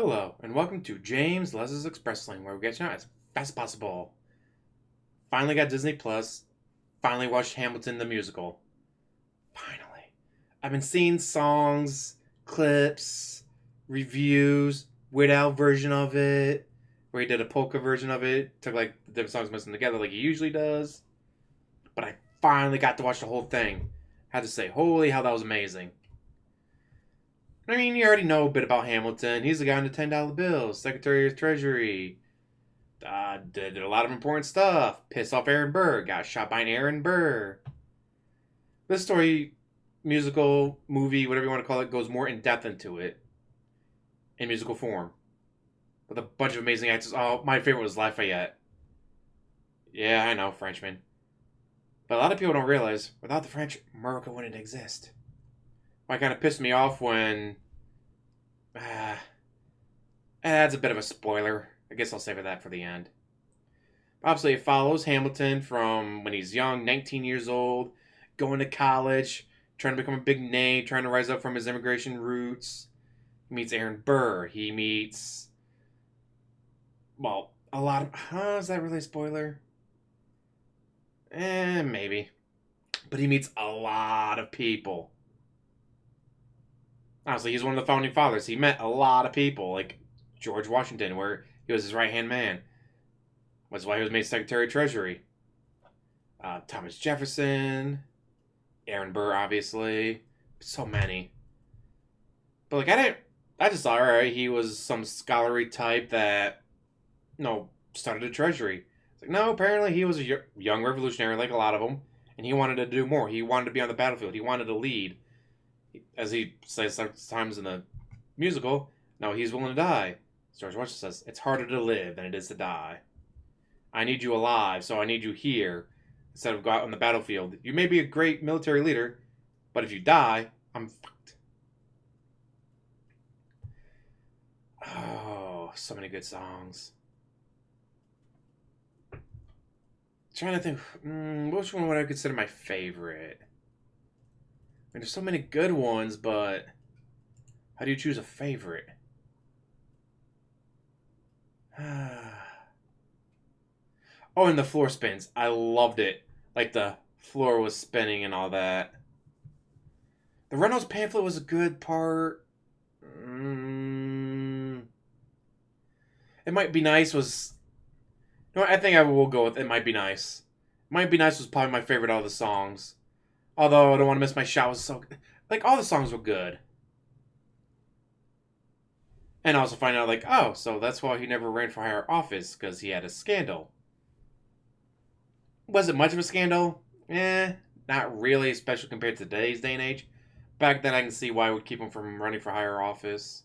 Hello, and welcome to James Les's Express Lane, where we get you out as fast as possible. Finally got Disney Plus. Finally watched Hamilton the musical. Finally. I've been seeing songs, clips, reviews, Weird Al version of it, where he did a polka version of it. Took like the different songs, mixed them together like he usually does. But I finally got to watch the whole thing. Had to say, holy hell, that was amazing. I mean, you already know a bit about Hamilton. He's the guy in the $10 bills, Secretary of Treasury. Did a lot of important stuff. Pissed off Aaron Burr. Got shot by an Aaron Burr. This story, musical, movie, whatever you want to call it, goes more in depth into it in musical form. With a bunch of amazing actors. Oh, my favorite was Lafayette. Yeah, I know, Frenchman. But a lot of people don't realize, without the French, America wouldn't exist. Why kind of pissed me off when. That's a bit of a spoiler. I guess I'll save that for the end. Obviously, it follows Hamilton from when he's young, 19 years old, going to college, trying to become a big name, trying to rise up from his immigration roots. He meets Aaron Burr. He meets. Well, a lot of. Is that really a spoiler? Maybe. But he meets a lot of people. Honestly, he's one of the founding fathers. He met a lot of people, like George Washington, where he was his right-hand man. That's why he was made Secretary of Treasury. Thomas Jefferson, Aaron Burr, obviously. So many. But, I just thought, alright, he was some scholarly type that, started a treasury. It's like, no, apparently he was a young revolutionary, like a lot of them, and he wanted to do more. He wanted to be on the battlefield. He wanted to lead. As he says sometimes in the musical, no, he's willing to die. George Washington says, it's harder to live than it is to die. I need you alive, so I need you here instead of go out on the battlefield. You may be a great military leader, but if you die, I'm fucked. Oh, so many good songs. Trying to think, which one would I consider my favorite? I mean, there's so many good ones, but how do you choose a favorite? Oh, and the floor spins. I loved it. Like the floor was spinning and all that. The Reynolds pamphlet was a good part. It Might Be Nice was. I think I will go with It Might Be Nice. It Might Be Nice was probably my favorite out of the songs. Although I Don't Want to Miss My Shot was so good. Like, all the songs were good. And also find out, like, oh, so that's why he never ran for higher office, because he had a scandal. Was it much of a scandal? Not really, especially compared to today's day and age. Back then, I can see why it would keep him from running for higher office.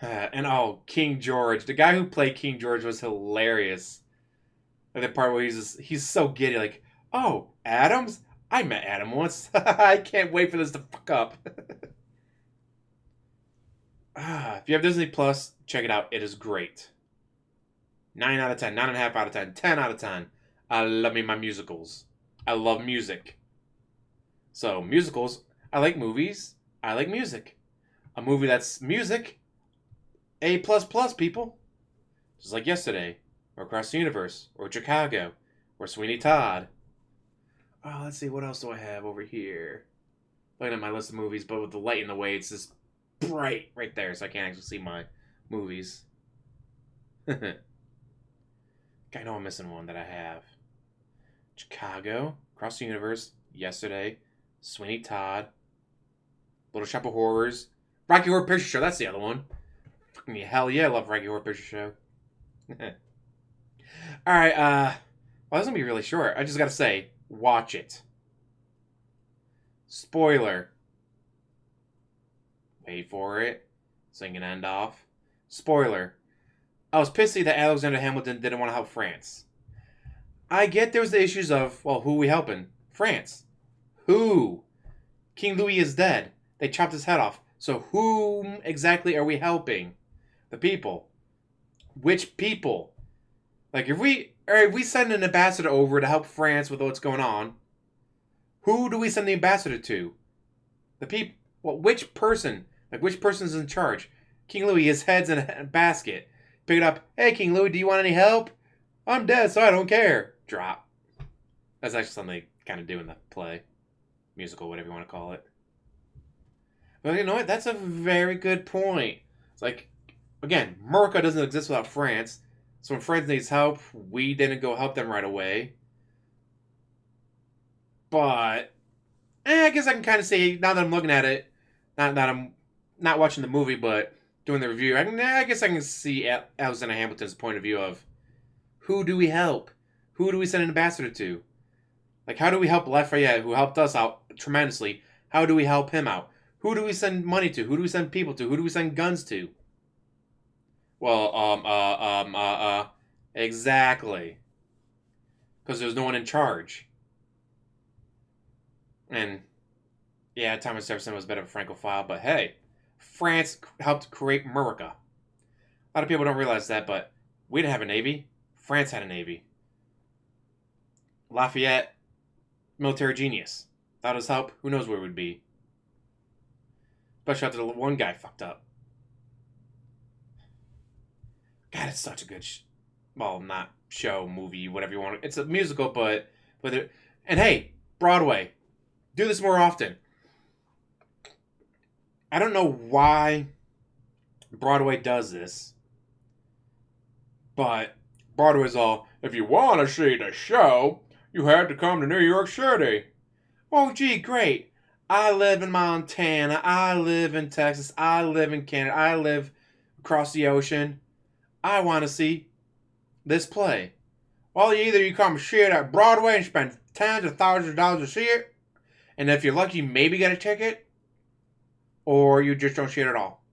And King George. The guy who played King George was hilarious. Like the part where he's so giddy, like, oh, Adams? I met Adam once. I can't wait for this to fuck up. If you have Disney Plus, check it out. It is great. 9 out of 10, 9.5 out of 10, 10 out of 10. I love me my musicals. I love music. So, musicals, I like movies. I like music. A movie that's music, A++, people. Just like Yesterday, or Across the Universe, or Chicago, or Sweeney Todd. Oh, let's see, what else do I have over here? Looking at my list of movies, but with the light in the way, it's just bright right there, so I can't actually see my movies. I know I'm missing one that I have. Chicago, Across the Universe, Yesterday, Sweeney Todd, Little Shop of Horrors, Rocky Horror Picture Show, that's the other one. Fucking hell yeah, I love Rocky Horror Picture Show. Alright, well, this is gonna be really short. I just gotta say, watch it. Spoiler. Wait for it, so you can end off. Spoiler. I was pissy that Alexander Hamilton didn't want to help France. I get there was the issues of, well, who are we helping? France. Who? King Louis is dead. They chopped his head off. So whom exactly are we helping? The people. Which people? Like, if we send an ambassador over to help France with what's going on, who do we send the ambassador to? The people. Well, which person Like, which person's in charge? King Louis, his head's in a basket. Pick it up. Hey, King Louis, do you want any help? I'm dead, so I don't care. Drop. That's actually something they kind of do in the play. Musical, whatever you want to call it. But you know what? That's a very good point. It's like, again, America doesn't exist without France. So when France needs help, we didn't go help them right away. But I guess I can kind of say, now that I'm looking at it, not that I'm not watching the movie, but doing the review, I guess I can see Alexander Hamilton's point of view of who do we help? Who do we send an ambassador to? Like, how do we help Lafayette, who helped us out tremendously? How do we help him out? Who do we send money to? Who do we send people to? Who do we send guns to? Well, exactly. Because there's no one in charge. And, yeah, Thomas Jefferson was a bit of a Francophile, but hey, France helped create America. A lot of people don't realize that, but we didn't have a navy. France had a navy. Lafayette, military genius. Without his help, who knows where we'd be. Especially after the one guy fucked up. God, it's such a good, well, not show, movie, whatever you want. It's a musical, but and hey, Broadway, do this more often. I don't know why Broadway does this, but Broadway's all, if you want to see the show, you had to come to New York City. Oh, gee, great. I live in Montana. I live in Texas. I live in Canada. I live across the ocean. I want to see this play. Well, either you come see it at Broadway and spend tens of thousands of dollars to see it, and if you're lucky, maybe get a ticket, or you just don't see it at all.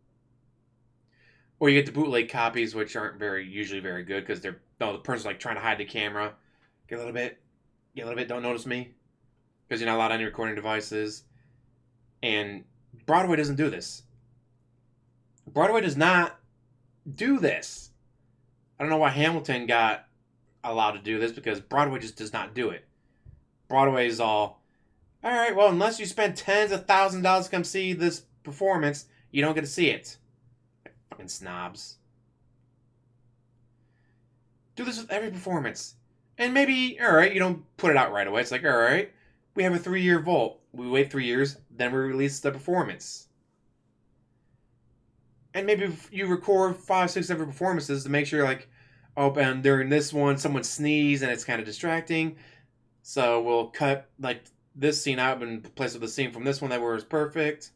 Or you get the bootleg copies, which aren't usually very good because the person's like trying to hide the camera. Get a little bit, don't notice me, because you're not allowed any recording devices. And Broadway doesn't do this. Broadway does not do this. I don't know why Hamilton got allowed to do this, because Broadway just does not do it. Broadway is all right, well, unless you spend tens of thousands of dollars to come see this performance, you don't get to see it. Fucking snobs. Do this with every performance. And maybe, alright, you don't put it out right away. It's like, alright, we have a 3-year vault. We wait 3 years, then we release the performance. And maybe you record 5, 6 different performances to make sure, like, oh, and during this one, someone sneezed and it's kind of distracting. So we'll cut, like, this scene out and replace it with the scene from this one that was perfect.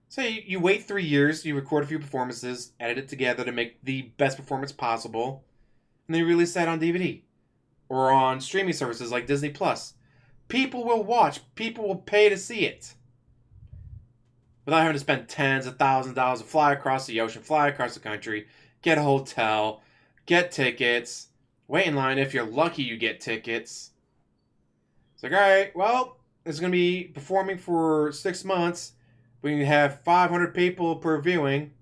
So you wait 3 years, you record a few performances, edit it together to make the best performance possible, and then you release that on DVD or on streaming services like Disney Plus. People will watch. People will pay to see it without having to spend tens of thousands of dollars to fly across the ocean, fly across the country, get a hotel, get tickets, wait in line. If you're lucky, you get tickets. It's like, all right, well, it's going to be performing for 6 months. We can have 500 people per viewing.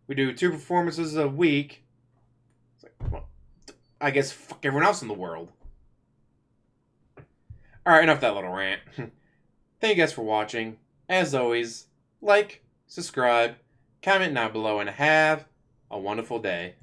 We do 2 performances a week. It's like, well, I guess fuck everyone else in the world. Alright, enough of that little rant. Thank you guys for watching. As always, like, subscribe, comment down below, and have a wonderful day.